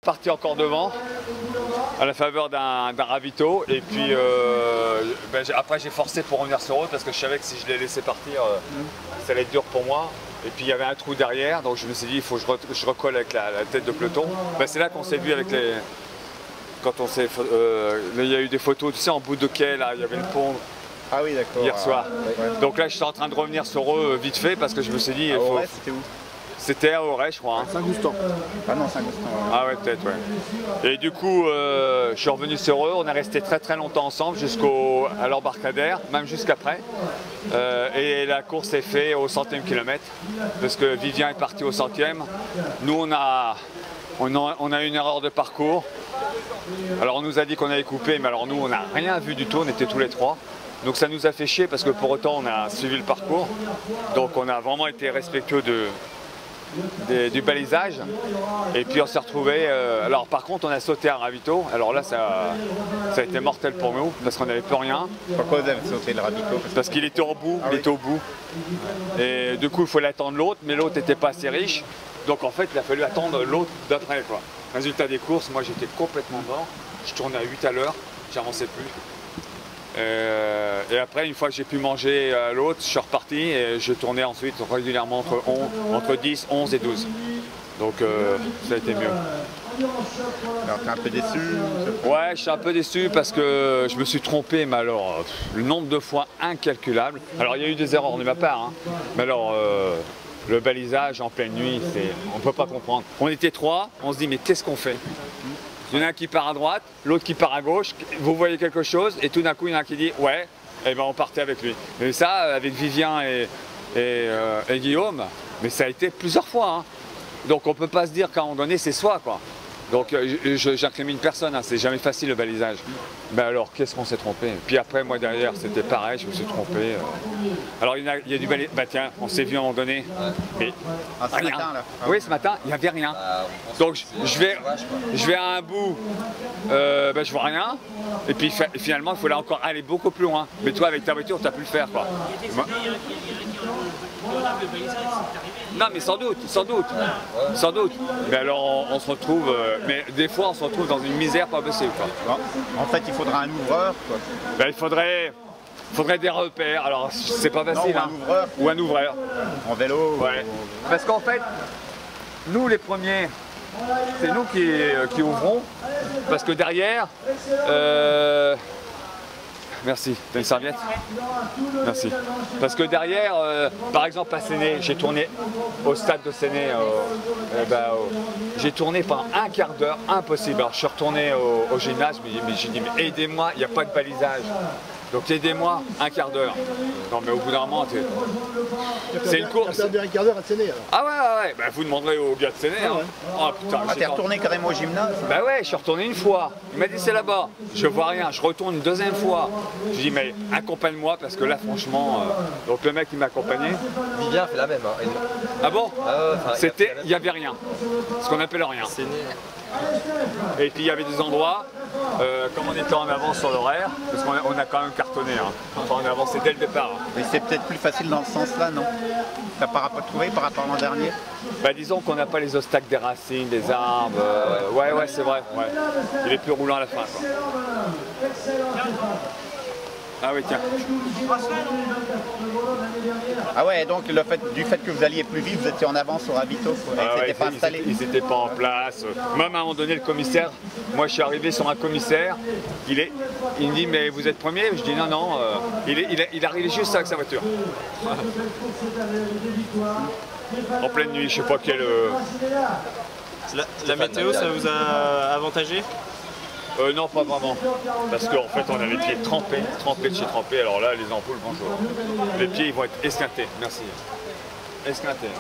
parti encore devant, à la faveur d'un ravito. Et puis après j'ai forcé pour revenir sur eux parce que je savais que si je les laissais partir, ça allait être dur pour moi. Et puis il y avait un trou derrière, donc je me suis dit il faut que je recolle avec la tête de peloton. C'est là qu'on s'est vu avec les... Quand on s'est... il y a eu des photos, tu sais, en bout de quai, là, il y avait une pompe. Ah oui, d'accord. Hier soir. Ouais. Donc là je suis en train de revenir sur eux vite fait parce que je me suis dit... C'était où? C'était à Auray, je crois. Hein. Saint-Goustan. Ah non, Saint-Goustan. Ah ouais, peut-être, ouais. Et du coup, je suis revenu sur eux. On est resté très très longtemps ensemble à l'embarcadère, même jusqu'après. Et la course est faite au 100e kilomètre, parce que Vivien est parti au 100e. Nous, on a une erreur de parcours. Alors on nous a dit qu'on allait couper, mais alors nous, on n'a rien vu du tout. On était tous les trois. Donc ça nous a fait chier parce que pour autant, on a suivi le parcours. Donc on a vraiment été respectueux du balisage. Et puis on s'est retrouvé. Alors par contre on a sauté un ravito. Alors là ça a été mortel pour nous parce qu'on n'avait plus rien. Pourquoi vous avez sauté le ravito? Parce qu'il était au bout, était au bout. Et du coup il fallait attendre l'autre, mais l'autre n'était pas assez riche. Donc en fait il a fallu attendre l'autre d'après quoi. Résultat des courses, moi j'étais complètement mort. Je tournais à 8 à l'heure, j'avançais plus. Et après, une fois que j'ai pu manger à l'autre, je suis reparti et je tournais ensuite régulièrement entre 10, 11 et 12. Donc ça a été mieux. Alors t'es un peu déçu? Ouais, je suis un peu déçu parce que je me suis trompé, mais alors le nombre de fois incalculable. Alors il y a eu des erreurs de ma part, hein. Mais alors le balisage en pleine nuit, on ne peut pas comprendre. On était trois, on se dit mais qu'est-ce qu'on fait? Il y en a un qui part à droite, l'autre qui part à gauche, vous voyez quelque chose et tout d'un coup il y en a un qui dit ouais, et ben on partait avec lui. Mais ça, avec Vivien et Guillaume, mais ça a été plusieurs fois. Hein. Donc on ne peut pas se dire qu'à un moment donné c'est soi quoi. Donc j'incrimine personne, hein, c'est jamais facile le balisage. Mais alors qu'est-ce qu'on s'est trompé? Puis après moi derrière c'était pareil, je me suis trompé. Alors il y a du balisage, bah tiens, on s'est vu à un moment donné. Mais ce rien. matin là. Oui ce matin, il n'y avait rien. Donc je vais à un bout, je vois rien. Et puis finalement il faut là encore aller beaucoup plus loin. Mais toi avec ta voiture tu as pu le faire quoi. Non mais sans doute. Mais alors on se retrouve, mais des fois on se retrouve dans une misère pas possible quoi. En fait il faudra un ouvreur quoi. Ben, il faudrait des repères, alors c'est pas facile. Non, ou un ouvreur. En vélo. Ouais. Parce qu'en fait, nous les premiers, c'est nous qui ouvrons, parce que derrière, merci, t'as une serviette? Merci. Parce que derrière, par exemple à Séné, j'ai tourné au stade de Séné, j'ai tourné pendant un quart d'heure, impossible. Alors je suis retourné au gymnase, mais j'ai dit mais aidez-moi, il n'y a pas de balisage. Donc aidez-moi un quart d'heure. Non mais au bout d'un moment, c'est une course. Tu as perdu un quart d'heure à Séné alors. Ah ouais, bah, vous demanderez au gars de Séné. Hein. Oh putain. Ah t'es retourné carrément au gymnase? Bah ouais, je suis retourné une fois. Il m'a dit c'est là-bas. Je vois rien, je retourne une deuxième fois. Je dis mais accompagne-moi parce que là franchement. Donc le mec qui m'a accompagné. Vivien fait la même. Hein. Ah bon? Il n'y avait rien. Ce qu'on appelle rien. Et puis il y avait des endroits, comme on était en avance sur l'horaire, parce qu'on a quand même cartonné, hein. Enfin on a avancé dès le départ. Hein. Mais c'est peut-être plus facile dans ce sens-là, non? T'as pas trouvé par rapport à l'an dernier? Bah disons qu'on n'a pas les obstacles des racines, des arbres, ouais c'est vrai, ouais. Il est plus roulant à la fin quoi. Ah oui tiens. Ah ouais, donc du fait que vous alliez plus vite, vous étiez en avance au ravito, ils n'étaient pas installés. Ils n'étaient pas en place. Même à un moment donné, le commissaire, moi je suis arrivé sur un commissaire, il me dit mais vous êtes premier? Je dis non, il arrivait juste avec sa voiture. En pleine nuit, je sais pas quel... La météo, ça vous a avantagé? Non, pas vraiment. Parce qu'en fait, on a les pieds trempés de chez trempés. Alors là, les ampoules, bonjour. Les pieds, ils vont être esquintés. Merci. Esquintés.